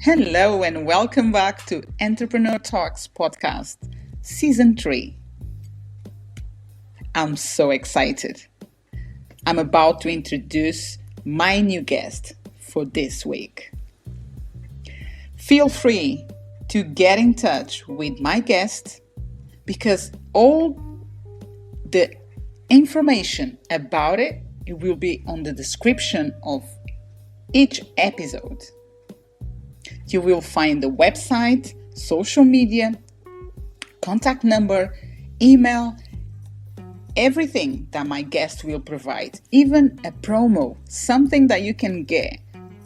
Hello and welcome back to Entrepreneur Talks podcast, season 3. I'm so excited. I'm about to introduce my new guest for this week. Feel free to get in touch with my guest because all the information about it will be on the description of each episode. You will find the website, social media, contact number, email, everything that my guest will provide, even a promo, something that you can get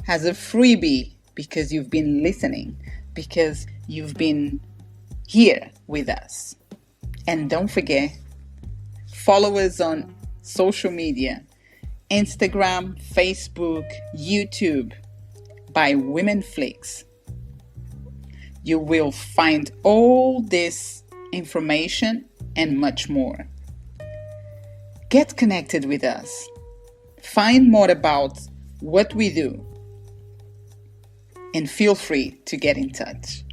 as a freebie because you've been listening, because you've been here with us. And don't forget, follow us on social media, Instagram, Facebook, YouTube by Women Flix. You will find all this information and much more. Get connected with us. Find more about what we do. And feel free to get in touch.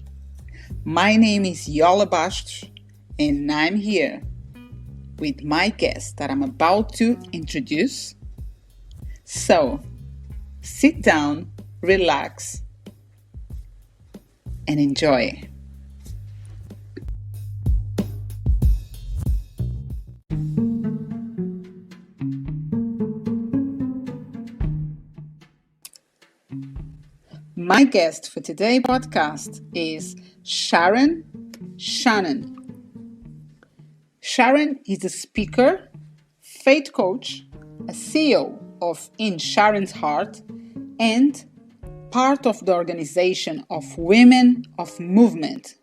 My name is Yola Bastos, and I'm here with my guest that I'm about to introduce. So, sit down, relax, and enjoy. My guest for today's podcast is Sharon Shannon. Sharon is a speaker, faith coach, a CEO of Sharons Heart, and part of the organization of Women of Movement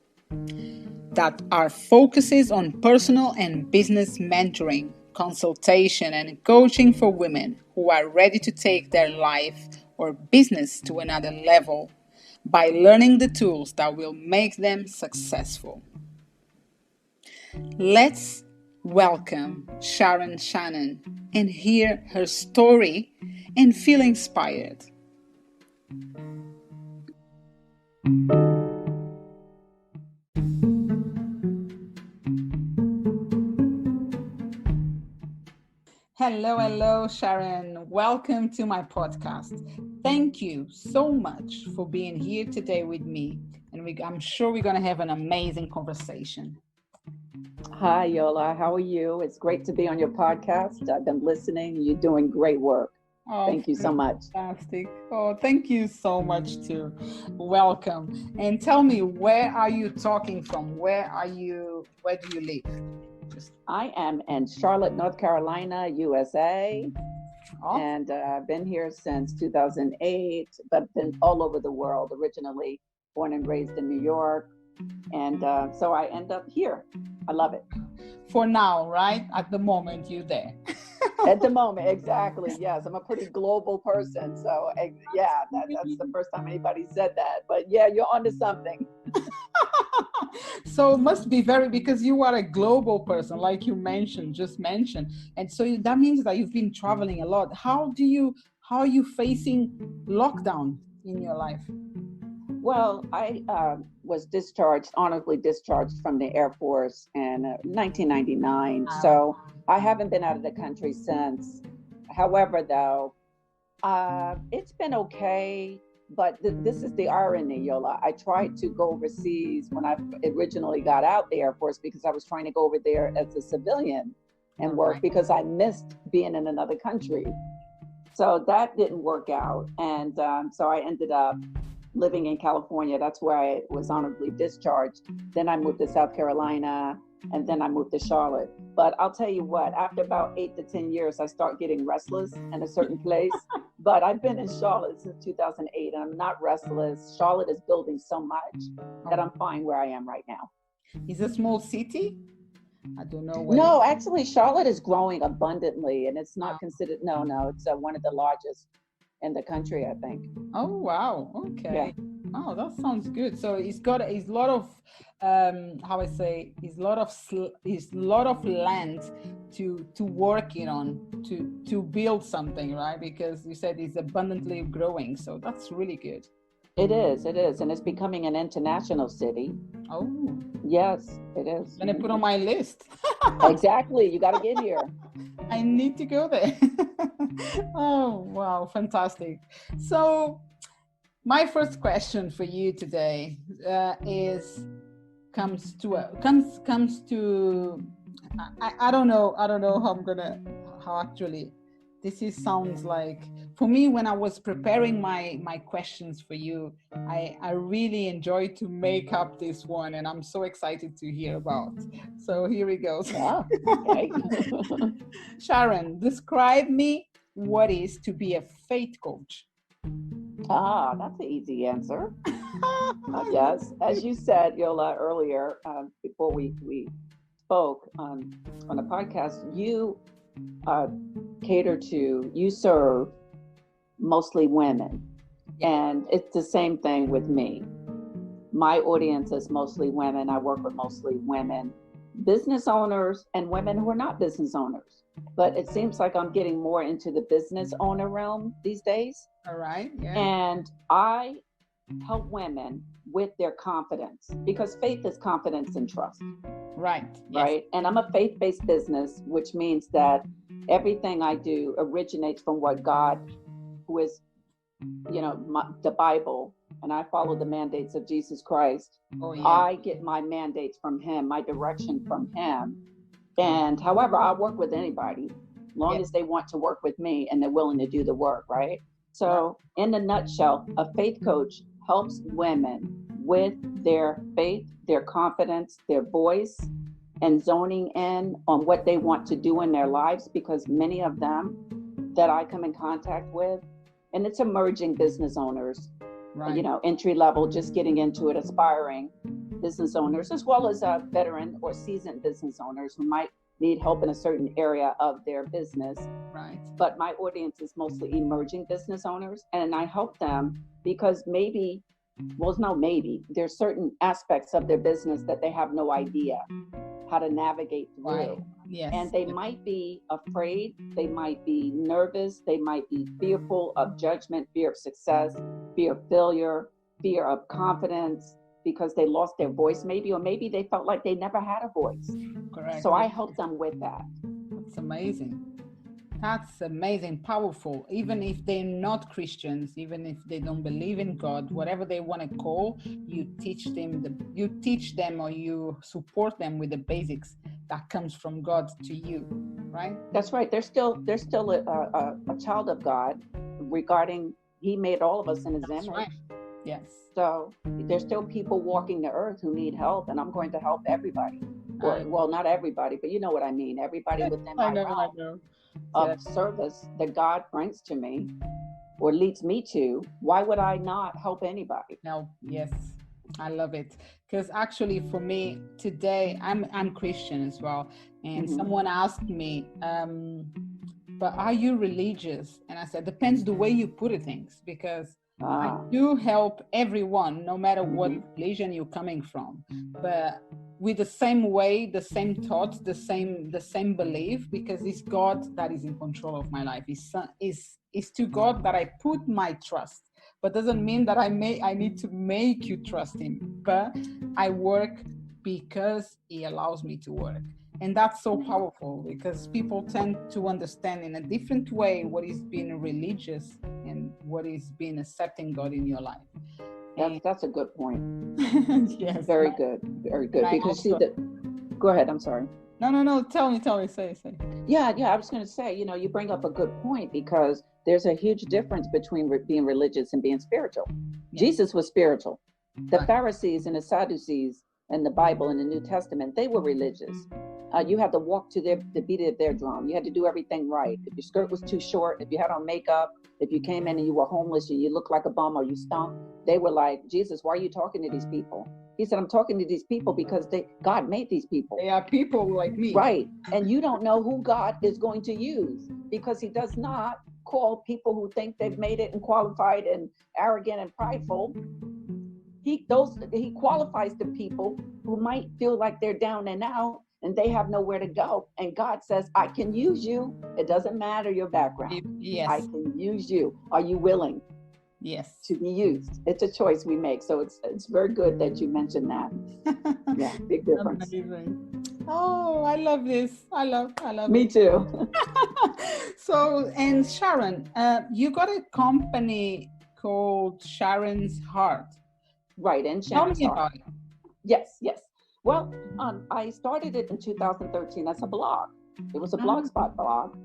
that are focuses on personal and business mentoring, consultation, and coaching for women who are ready to take their life or business to another level by learning the tools that will make them successful. Let's welcome Sharon Shannon and hear her story and feel inspired. Hello, Sharon. Welcome to my podcast. Thank you so much for being here today with me. And I'm sure we're going to have an amazing conversation. Hi, Yola. How are you? It's great to be on your podcast. I've been listening. You're doing great work. Thank you so much. Fantastic. Oh, thank you so much too. Welcome. And tell me, where are you talking from? Where do you live? I am in Charlotte, North Carolina, USA. And I've been here since 2008, but been all over the world, originally born and raised in New York. And so I end up here. I love it. For now, right? At the moment, you're there. At the moment, exactly. Yes, I'm a pretty global person. So yeah, that's the first time anybody said that. But yeah, you're onto something. So it must be because you are a global person, like you just mentioned. And so that means that you've been traveling a lot. How are you facing lockdown in your life? Well, I was honorably discharged from the Air Force in 1999. So I haven't been out of the country since. However, though, it's been okay. But this is the irony, Yola. I tried to go overseas when I originally got out the Air Force because I was trying to go over there as a civilian and work because I missed being in another country. So that didn't work out. And so I ended up living in California. That's where I was honorably discharged. Then I moved to South Carolina, and then I moved to Charlotte. But I'll tell you what, after about 8 to 10 years, I start getting restless in a certain place. But I've been in Charlotte since 2008, and I'm not restless. Charlotte is building so much that I'm fine where I am right now. Is it a small city? I don't know. No, actually, Charlotte is growing abundantly, and it's not considered, it's one of the largest in the country, I think. Oh, wow. Okay. Yeah. Oh, that sounds good. So it's a lot of it's a lot of land to work in on to build something, right? Because you said it's abundantly growing, so that's really good. It is, and it's becoming an international city. Oh, Yes, it is. gonna put on my list. Exactly, you got to get here. I need to go there. Oh, wow, fantastic. So, my first question for you today is comes to I don't know how actually this is sounds like for me when I was preparing my questions for you. I really enjoyed to make up this one, and I'm so excited to hear about. So here we go. Ah, okay. Sharon, describe me what is to be a faith coach. That's an easy answer. Yes, as you said, Yola, earlier, before we spoke on a podcast, you uh, you serve mostly women. And it's the same thing with me. My audience is mostly women. I work with mostly women, business owners, and women who are not business owners. But it seems like I'm getting more into the business owner realm these days. All right. Yeah. And I help women with their confidence, because faith is confidence and trust. Right. Right. And I'm a faith-based business, which means that everything I do originates from what God, who is, the Bible, and I follow the mandates of Jesus Christ. Oh, yeah. I get my mandates from him, my direction from him. And however, I work with anybody, long as they want to work with me and they're willing to do the work, right? So in a nutshell, a faith coach helps women with their faith, their confidence, their voice, and zoning in on what they want to do in their lives, because many of them that I come in contact with, and it's emerging business owners, entry level, just getting into it, aspiring business owners, as well as veteran or seasoned business owners who might need help in a certain area of their business. Right. But my audience is mostly emerging business owners, and I help them because there's certain aspects of their business that they have no idea how to navigate through. Right. Yes. And they might be afraid, they might be nervous, they might be fearful of judgment, fear of success, fear of failure, fear of confidence, because they lost their voice maybe, or maybe they felt like they never had a voice. Correct. So I help them with that. That's amazing. That's amazing, powerful. Even if they're not Christians, even if they don't believe in God, whatever they want to call, you teach them or you support them with the basics that comes from God to you, right? That's right. They're still a child of God, regarding He made all of us in His image. Right. Yes. So there's still people walking the earth who need help, and I'm going to help everybody. Well, not everybody, but you know what I mean. Everybody within my realm of service that God brings to me or leads me to. Why would I not help anybody? No. Yes. I love it, because actually for me today, I'm Christian as well, and someone asked me, but are you religious? And I said, depends the way you put it, things, because I do help everyone, no matter what religion you're coming from, but with the same way, the same thoughts, the same belief, because it's God that is in control of my life. It's to God that I put my trust. But doesn't mean that I need to make you trust him. But I work because he allows me to work. And that's so powerful, because people tend to understand in a different way what is being religious and what is being accepting God in your life. That's a good point. Yes. Very good. Because go ahead, I'm sorry. No, tell me, say. Yeah, I was going to say, you bring up a good point, because there's a huge difference between being religious and being spiritual. Yes. Jesus was spiritual. The Pharisees and the Sadducees in the Bible, in the New Testament, they were religious. You had to walk to the beat of their drum. You had to do everything right. If your skirt was too short, if you had on makeup, if you came in and you were homeless and you looked like a bum or you stunk, they were like, Jesus, why are you talking to these people? He said, I'm talking to these people because God made these people. They are people like me. Right. And you don't know who God is going to use, because he does not call people who think they've made it and qualified and arrogant and prideful. He qualifies the people who might feel like they're down and out and they have nowhere to go. And God says, I can use you. It doesn't matter your background. Yes. I can use you. Are you willing? Yes. to be used. It's a choice we make. So it's very good that you mentioned that. Yeah, big difference. Amazing. Oh, I love this. I love Me it. too. So, and Sharon, you got a company called Sharon's Heart. Right, in Tell Sharon's me Heart. about it. Yes, yes. Well, I started it in 2013 as a blog. It was a blogspot blog.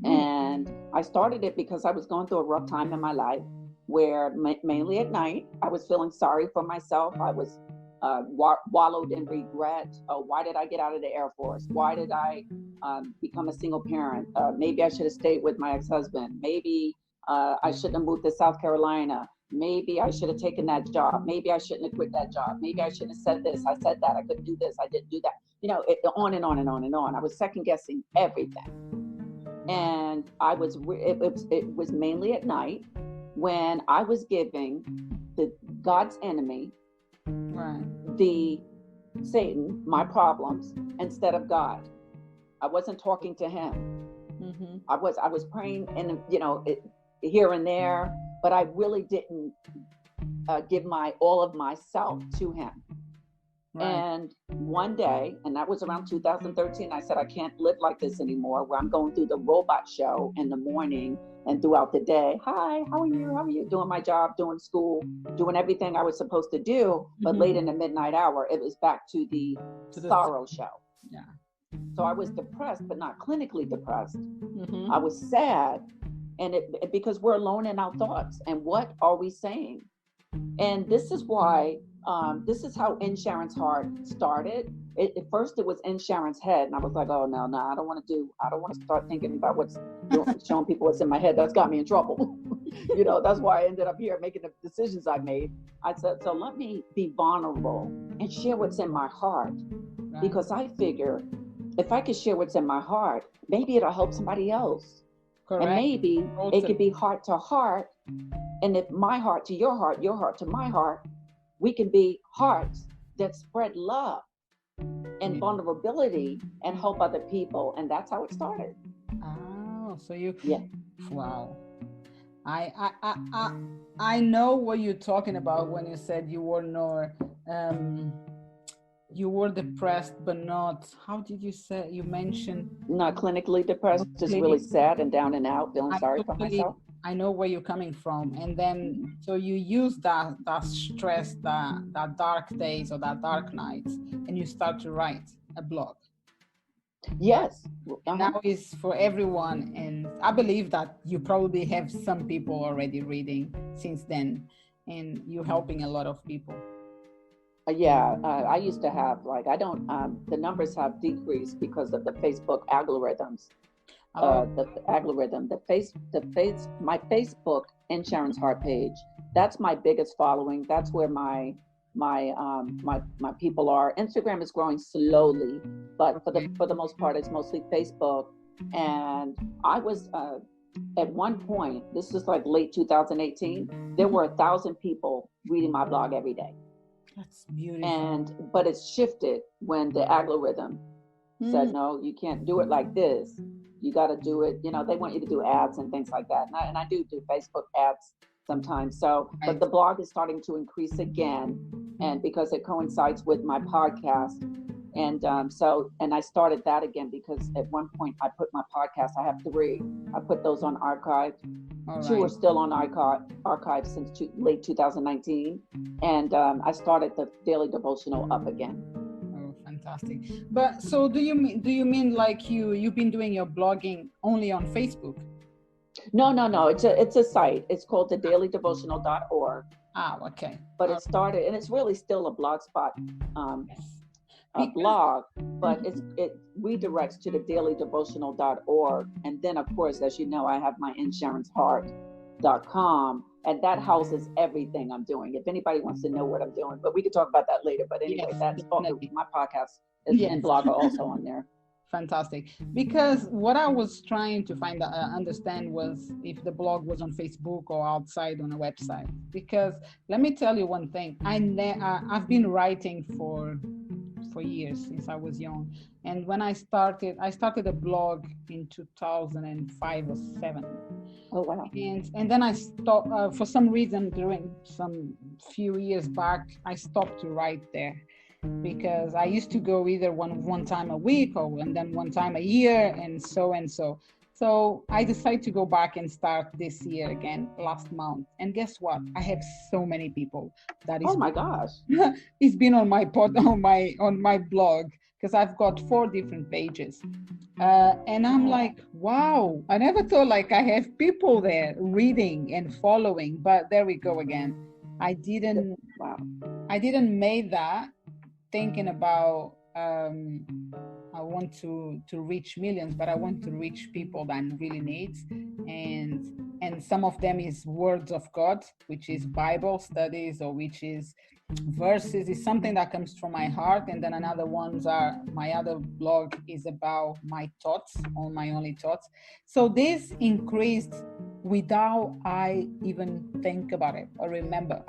And I started it because I was going through a rough time in my life where mainly at night, I was feeling sorry for myself. I was wallowed in regret. Why did I get out of the Air Force? Why did I become a single parent? Maybe I should have stayed with my ex-husband. Maybe I shouldn't have moved to South Carolina. Maybe I should have taken that job. Maybe I shouldn't have quit that job. Maybe I shouldn't have said this. I said that. I couldn't do this. I didn't do that. On and on and on and on. I was second guessing everything. And it was mainly at night when I was giving God's enemy, the Satan, my problems instead of God. I wasn't talking to him. Mm-hmm. I was praying and here and there, but I really didn't give all of myself to him. Right. And one day, and that was around 2013, I said, I can't live like this anymore, where I'm going through the robot show in the morning and throughout the day. Hi, how are you? How are you? Doing my job, doing school, doing everything I was supposed to do. But late in the midnight hour, it was back to the sorrow show. Yeah. So I was depressed, but not clinically depressed. Mm-hmm. I was sad. And because we're alone in our thoughts. And what are we saying? And this is why, this is how In Sharon's Heart started. At first it was In Sharon's Head. And I was like, oh, no, I don't want to start thinking about showing people what's in my head. That's got me in trouble. That's why I ended up here making the decisions I made. I said, so let me be vulnerable and share what's in my heart. Right. Because I figure if I could share what's in my heart, maybe it'll help somebody else. Correct. And maybe it could be heart to heart. And if my heart to your heart to my heart, we can be hearts that spread love and vulnerability and help other people. And that's how it started. Oh, so wow. I know what you're talking about when you said you were you were depressed, but not, how did you say, you mentioned? Not clinically depressed, just really sad and down and out, feeling sorry for myself. I know where you're coming from. And then, so you use that stress, that dark days or that dark nights, and you start to write a blog. Yes. Now is for everyone. And I believe that you probably have some people already reading since then, and you're helping a lot of people. I used to have, the numbers have decreased because of the Facebook algorithms. The algorithm, my Facebook In Sharon's Heart page, that's my biggest following. That's where my people are. Instagram is growing slowly, but for the most part, it's mostly Facebook. And I was at one point, this was like late 2018, there were 1,000 people reading my blog every day. That's beautiful. But it's shifted when the algorithm said, no, you can't do it like this. You got to do it. They want you to do ads and things like that. And I do Facebook ads sometimes. So, but the blog is starting to increase again. And because it coincides with my podcast. And I started that again because at one point I put my podcast, I have 3. I put those on archive. All 2 are still on archive since late 2019. And I started the daily devotional up again. Fantastic. But so do you mean like you've been doing your blogging only on Facebook? No. It's a site. It's called thedailydevotional.org. Okay. But it started, and it's really still a blogspot blog, but it redirects to thedailydevotional.org. And then of course, as you know, I have my Sharonsheart.com. And that houses everything I'm doing. If anybody wants to know what I'm doing, but we could talk about that later. But anyway, that's my podcast and blog are also on there. Fantastic. Because what I was trying to understand was if the blog was on Facebook or outside on a website. Because let me tell you one thing. I've been writing for years, since I was young. And when I started a blog in 2005 or 7. Oh, wow. And then I stopped, for some reason, during some few years back, I stopped to write there, because I used to go either one time a week, and then one time a year, and so. So I decided to go back and start this year again, last month. And guess what? I have so many people that is, oh my gosh, it's been on my on my blog, because I've got 4 different pages. And I'm like, wow, I never thought like I have people there reading and following, but there we go again. I didn't make that thinking about I want to reach millions, but I want to reach people that really needs, and some of them is words of God, which is Bible studies, or which is verses, is something that comes from my heart. And then another ones are, my other blog is about my thoughts, on my only thoughts. So this increased without I even think about it or remember.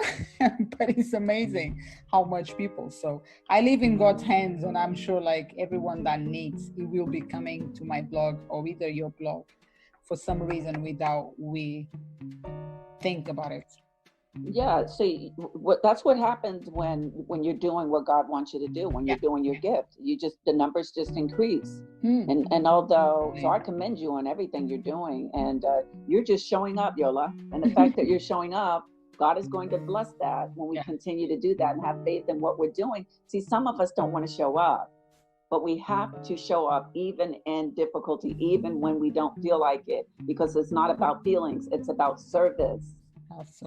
But it's amazing how much people. So I live in God's hands, and I'm sure like everyone that needs, it will be coming to my blog or either your blog for some reason without we think about it. Yeah, see, that's what happens when you're doing what God wants you to do, when you're doing your gift. The numbers just increase. And although, so I commend you on everything you're doing, and you're just showing up, Yola. And the fact that you're showing up, God is going to bless that when we continue to do that and have faith in what we're doing. See, some of us don't want to show up, but we have to show up even in difficulty, even when we don't feel like it, because it's not about feelings, it's about service.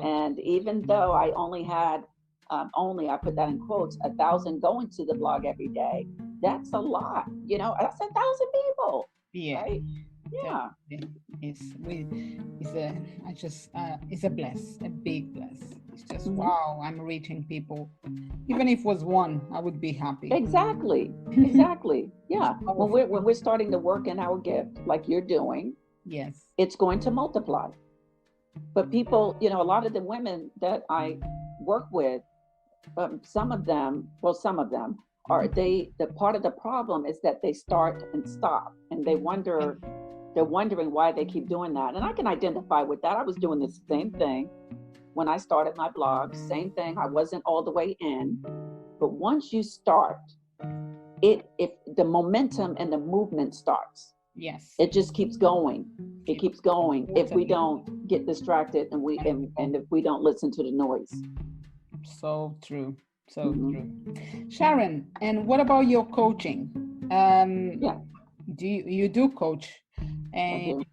And even though I only had, I put that in quotes, 1,000 going to the blog every day, that's a lot, that's 1,000 people. Yeah. Right? Yeah. It's a bless, a big bless. It's just, wow, I'm reaching people. Even if it was one, I would be happy. Exactly. Yeah. When we're starting to work in our gift, like you're doing, yes, it's going to multiply. But people, a lot of the women that I work with, some of them are, the part of the problem is that they start and stop, and they're wondering why they keep doing that. And I can identify with that. I was doing the same thing when I started my blog, same thing. I wasn't all the way in, but once you start, if the momentum and the movement starts, yes, it just keeps going. It keeps going if we don't get distracted and if we don't listen to the noise. So true. So true. Sharon, and what about your coaching? Do you do coach? And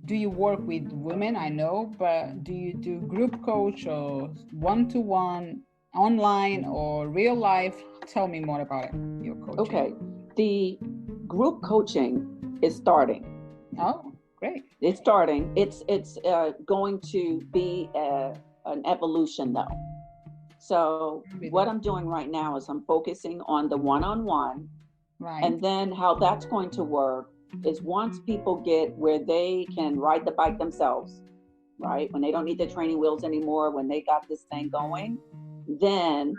do you work with women? I know, but do you do group coach or one-to-one, online or real life? Tell me more about it, your coaching. Okay. The group coaching is starting. Oh, great. It's starting. It's going to be an evolution though. So what I'm doing right now is I'm focusing on the one-on-one. Right. And then how that's going to work is once people get where they can ride the bike themselves, right? When they don't need the training wheels anymore, when they got this thing going, then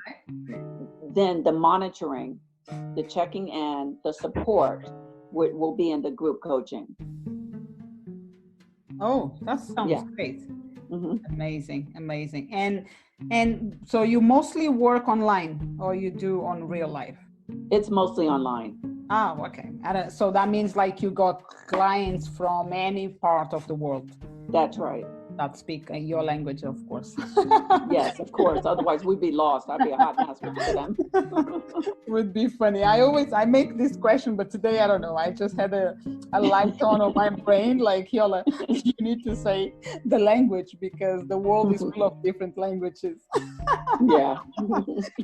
the monitoring, the checking in, the support will be in the group coaching. Oh, that sounds great. Amazing. And so you mostly work online, or you do on real life? It's mostly online. Oh, okay. So that means like you got clients from any part of the world. That's right. That speak your language, of course. Yes, of course. Otherwise, we'd be lost. I'd be a hot mess for them. Would be funny. I make this question, but today I don't know. I just had a light on on my brain. Like, Yola, you need to say the language because the world is full of different languages. Yeah,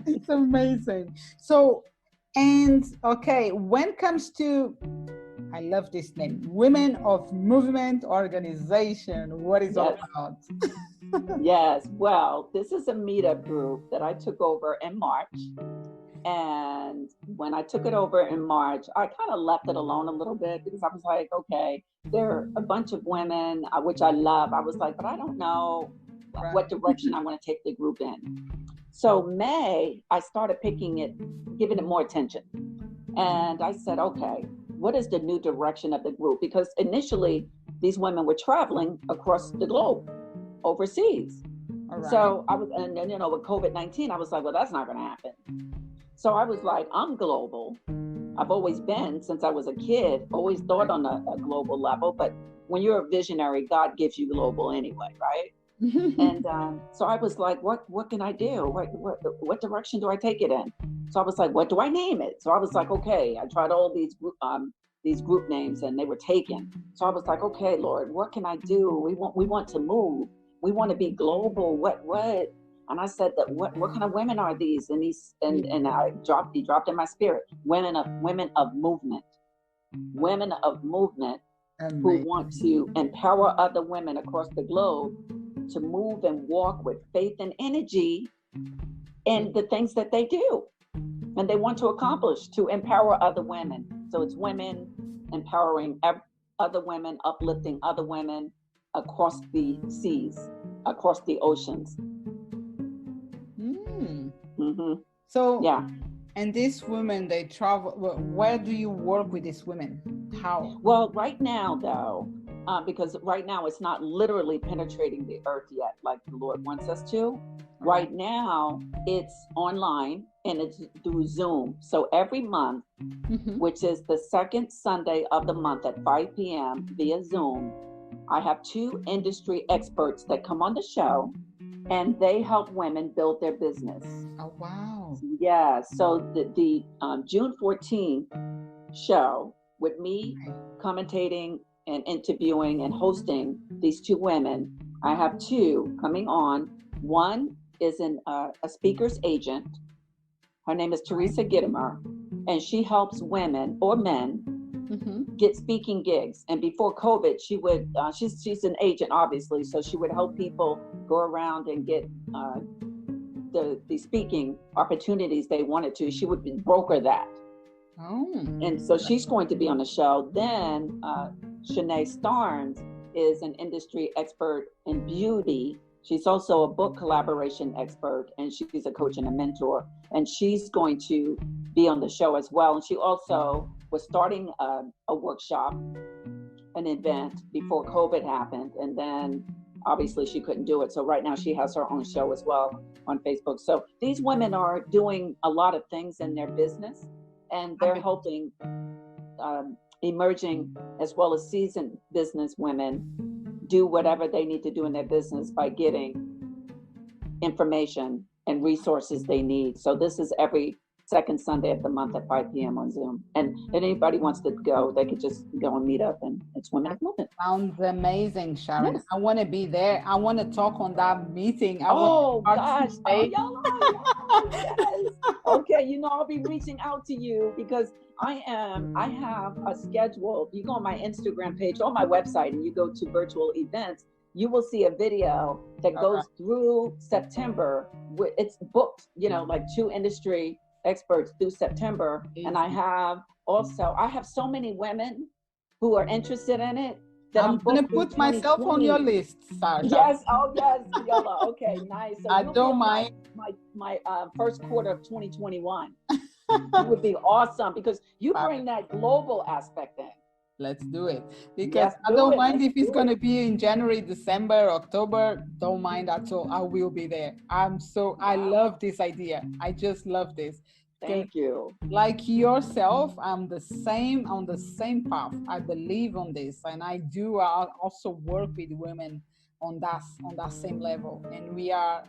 it's amazing. So, and okay, when it comes to, I love this name, Women of Movement Organization. What is all about? Yes, well, this is a meetup group that I took over in March. And when I took it over in March, I kind of left it alone a little bit because I was like, okay, there are a bunch of women, which I love. I was like, but I don't know what direction I want to take the group in. So May, I started giving it more attention. And I said, okay, what is the new direction of the group? Because initially these women were traveling across the globe, overseas. All right. So I was, and you know, with COVID-19, I was like, well, that's not going to happen. So I was like, I'm global. I've always been, since I was a kid, always thought on a global level. But when you're a visionary, God gives you global anyway, right? And so I was like, what can I do? What direction do I take it in? So I was like, what do I name it? So I was like, okay, I tried all these group names and they were taken. So I was like, okay, Lord, what can I do? We want to move. We want to be global. What? And I said that what kind of women are these? And he dropped in my spirit, women of movement. Women of movement who want to empower other women across the globe to move and walk with faith and energy in the things that they do and they want to accomplish, to empower other women. So it's women empowering other women, uplifting other women across the seas, across the oceans. So yeah. And these women, they travel. Where do you work with these women? How? Well, right now, though, because right now it's not literally penetrating the earth yet, like the Lord wants us to. Right now, it's online and it's through Zoom. So every month, which is the second Sunday of the month at 5 p.m. via Zoom, I have 2 industry experts that come on the show. And they help women build their business. Oh, wow. Yeah. So the June 14th show with me commentating and interviewing and hosting these 2 women. I have 2 coming on. One is a speaker's agent. Her name is Teresa Gittimer, and she helps women or men get speaking gigs. And before COVID, she would, she's an agent, obviously, so she would help people go around and get the speaking opportunities they wanted to. She would broker that. Oh. And so she's going to be on the show. Then Shanae Starnes is an industry expert in beauty. She's also a book collaboration expert, and she's a coach and a mentor. And she's going to be on the show as well. And she also was starting a workshop, an event before COVID happened. And then obviously she couldn't do it. So right now she has her own show as well on Facebook. So these women are doing a lot of things in their business, and they're helping emerging as well as seasoned business women do whatever they need to do in their business by getting information and resources they need. So this is every second Sunday of the month at 5 p.m. on Zoom. And if anybody wants to go, they could just go and meet up, and it's Women of Movement. Sounds amazing, Sharon. Yes. I want to be there. I want to talk on that meeting. Gosh. Yes. Okay, you know, I'll be reaching out to you because I have a schedule. You go on my Instagram page or my website and you go to virtual events, you will see a video that goes through September. It's booked, you know, like 2 industry experts through September. And I have so many women who are interested in it that I'm going to put myself on your list, Sasha. Yes. Oh, yes, Yola. Okay, nice. So I don't mind. My first quarter of 2021. It would be awesome because you bring that global aspect in. Let's do it. Because I don't mind if it's going to be in January, December, October. Don't mind at all. I will be there. I love this idea. I just love this. Thank you. Like yourself, I'm on the same path. I believe on this, and I also work with women on that same level. And we are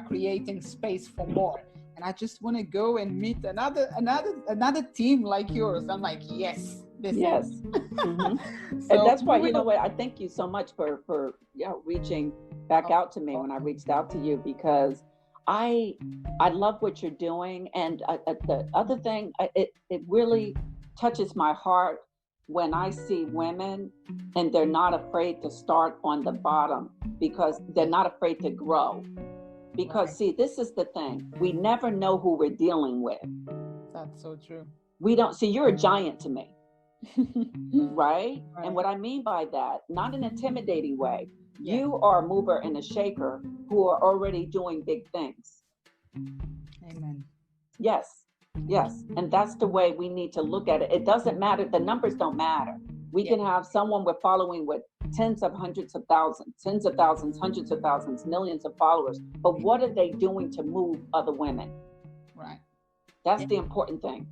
creating space for more. And I just want to go and meet another team like yours. I'm like, yes. Mm-hmm. So, and that's why, you know what, I thank you so much for reaching back out to me when I reached out to you, because I love what you're doing. And the other thing, it really touches my heart when I see women and they're not afraid to start on the bottom because they're not afraid to grow. Because see, this is the thing. We never know who we're dealing with. That's so true. We don't see, you're a giant to me. Right? And what I mean by that, not an intimidating way. You are a mover and a shaker who are already doing big things. Amen. Yes. And that's the way we need to look at it. It doesn't matter. The numbers don't matter. We can have someone with following with tens of hundreds of thousands, hundreds of thousands, millions of followers. But what are they doing to move other women? Right. That's the important thing.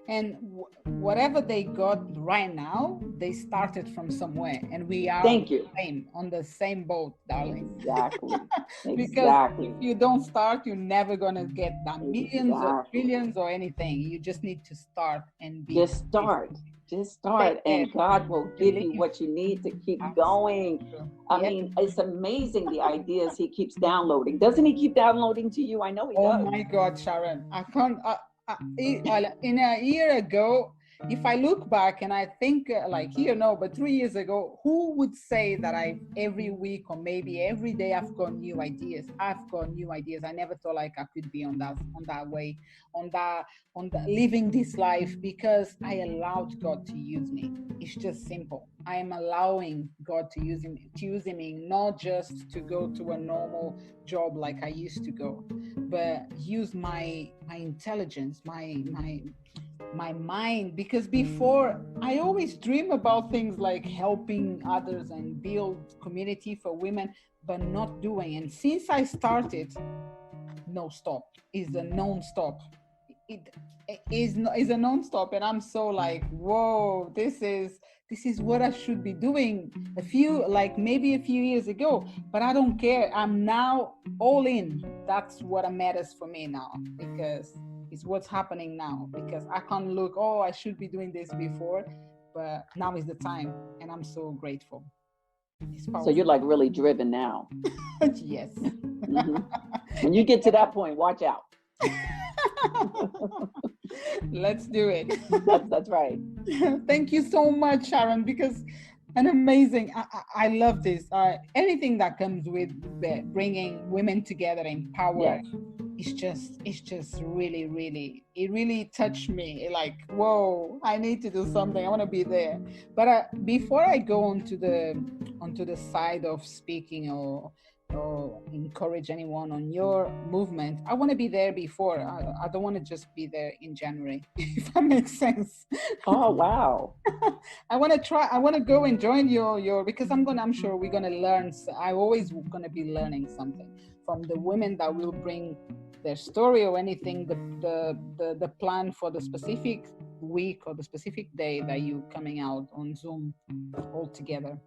And whatever they got right now, they started from somewhere, and we are on the same boat, darling. Exactly. Because if you don't start, you're never gonna get that millions or billions or anything. You just need to start and be. Just start, and God will give you what you need to keep going. I mean, it's amazing the ideas He keeps downloading. Doesn't He keep downloading to you? I know He does. Oh my God, Sharon, I can't. In a year ago, if I look back and I think but 3 years ago, who would say that every week or maybe every day I've got new ideas? I never thought like I could be on that way, on that living this life, because I allowed God to use me. It's just simple. I am allowing God to use me, not just to go to a normal job like I used to go, but use my intelligence, my mind, because before I always dream about things like helping others and build community for women, but not doing. And since I started, no stop is a non-stop. It is a non-stop, and I'm so like, whoa, this is what I should be doing maybe a few years ago, but I don't care. I'm now all in. That's what matters for me now, because it's what's happening now, because I can't look, I should be doing this before, but now is the time, and I'm so grateful. So you're like really driven now. Yes. Mm-hmm. When you get to that point, watch out. Let's do it. That's right. Thank you so much, Sharon, because an amazing, I love this. Anything that comes with bringing women together in power, it's just really, really, it really touched me. Like, whoa, I need to do something. I want to be there. But before I go onto the side of speaking or encourage anyone on your movement, I want to be there before. I don't want to just be there in January, if that makes sense. Oh, wow. I want to go and join your because I'm sure we're going to learn. I always going to be learning something from the women that will bring their story or anything, the plan for the specific week or the specific day that you coming out on Zoom all together.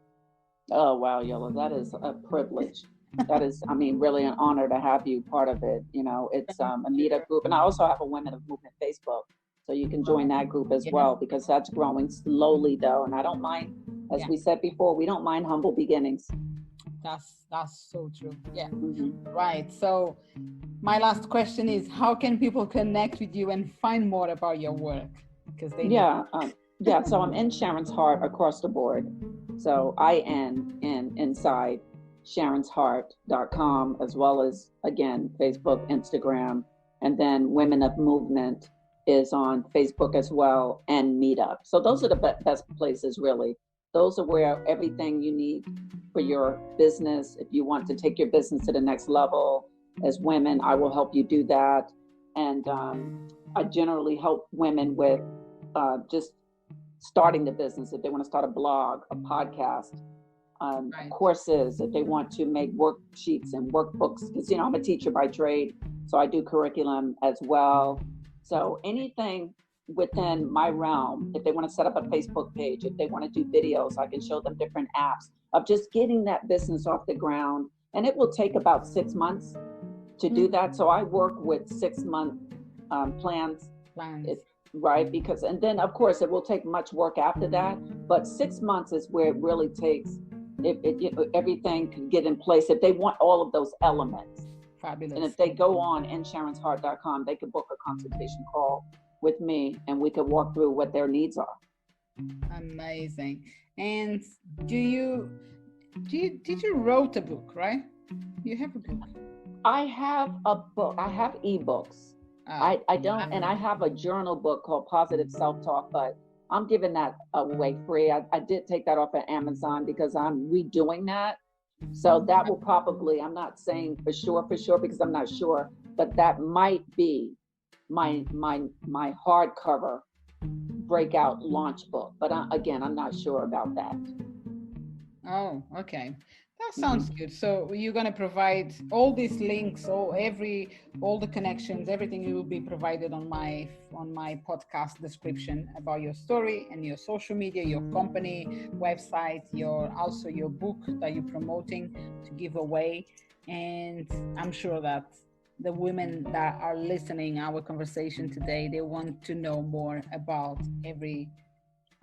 Oh, wow, Yola, that is a privilege. That is, really an honor to have you part of it. It's a meetup group. And I also have a Women of Movement Facebook. So you can join that group as well, because that's growing slowly, though. And I don't mind, as we said before, we don't mind humble beginnings. That's so true. Yeah. Mm-hmm. Right. So my last question is, how can people connect with you and find more about your work? Because they so I'm in Sharons Heart across the board. So inside SharonsHeart.com, as well as, again, Facebook, Instagram, and then Women of Movement is on Facebook as well, and Meetup. So those are the best places, really. Those are where everything you need for your business. If you want to take your business to the next level as women, I will help you do that. And I generally help women with just starting the business. If they want to start a blog, a podcast, courses, if they want to make worksheets and workbooks, because I'm a teacher by trade, so I do curriculum as well. So anything within my realm, if they want to set up a Facebook page, if they want to do videos, I can show them different apps of just getting that business off the ground. And it will take about 6 months to do that. So I work with 6-month plans. Right, because, and then of course it will take much work after that, but 6 months is where it really takes. Everything can get in place if they want all of those elements. Fabulous. And if they go on SharonsHeart.com, they could book a consultation call with me, and we could walk through what their needs are. Amazing. And did you wrote a book, right? You have a book. I have a book. I have ebooks. I don't, and I have a journal book called Positive Self-Talk, but I'm giving that away free. I did take that off of Amazon because I'm redoing that. So that will probably, I'm not saying for sure, because I'm not sure, but that might be my hardcover breakout launch book. But again, I'm not sure about that. Oh, okay. That sounds good. So you're going to provide all these links, all the connections, everything will be provided on my podcast description about your story and your social media, your company website, your book that you're promoting to give away. And I'm sure that the women that are listening our conversation today, they want to know more about every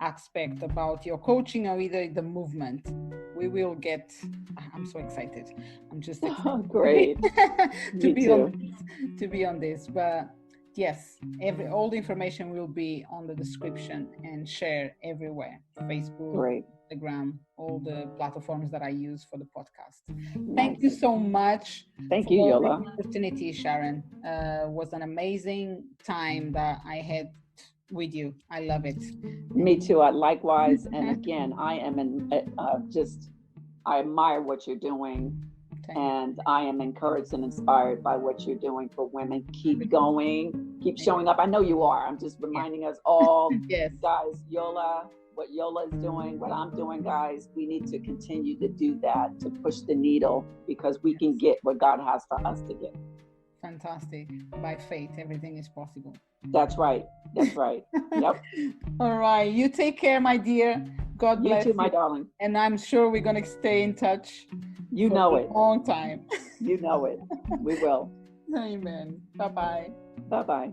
aspect about your coaching or either the movement. We will get. I'm so excited. I'm just excited. Great. to be on this. But yes, all the information will be on the description and share everywhere. Facebook, Great. Instagram, all the platforms that I use for the podcast. Thank you so much. Thank you, Yola. The opportunity, Sharon. Was an amazing time that I had with you. I love it. Me too. Likewise. And again, I am I admire what you're doing, and I am encouraged and inspired by what you're doing for women. Keep going, keep showing up. I know you are. I'm just reminding us all, yes, guys, what Yola is doing, what I'm doing, guys, we need to continue to do that, to push the needle, because we can get what God has for us to get. Fantastic. By faith, everything is possible. That's right. Yep. All right. You take care, my dear. God bless you. You too, my darling. And I'm sure we're going to stay in touch. You know it. A long time. You know it. We will. Amen. Bye-bye. Bye-bye.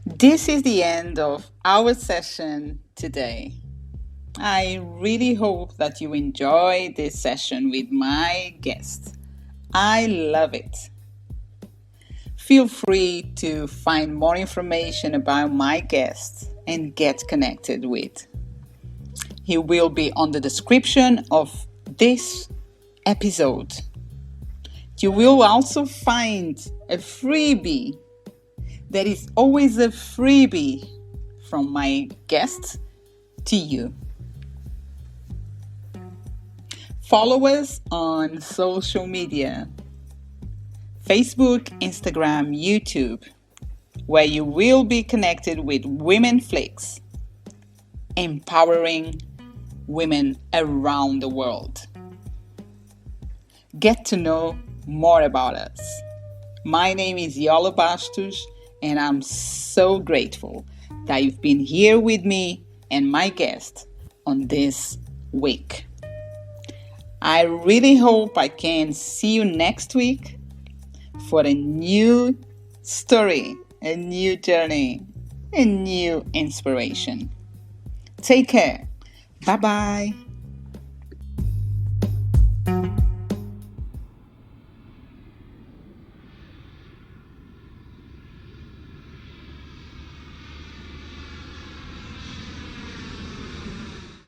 This is the end of our session today. I really hope that you enjoy this session with my guest. I love it. Feel free to find more information about my guest and get connected with. He will be on the description of this episode. You will also find a freebie. There is always a freebie from my guest to you. Follow us on social media, Facebook, Instagram, YouTube, where you will be connected with Women Flix, empowering women around the world. Get to know more about us. My name is Yola Bastos, and I'm so grateful that you've been here with me and my guest on this week. I really hope I can see you next week for a new story, a new journey, a new inspiration. Take care. Bye-bye.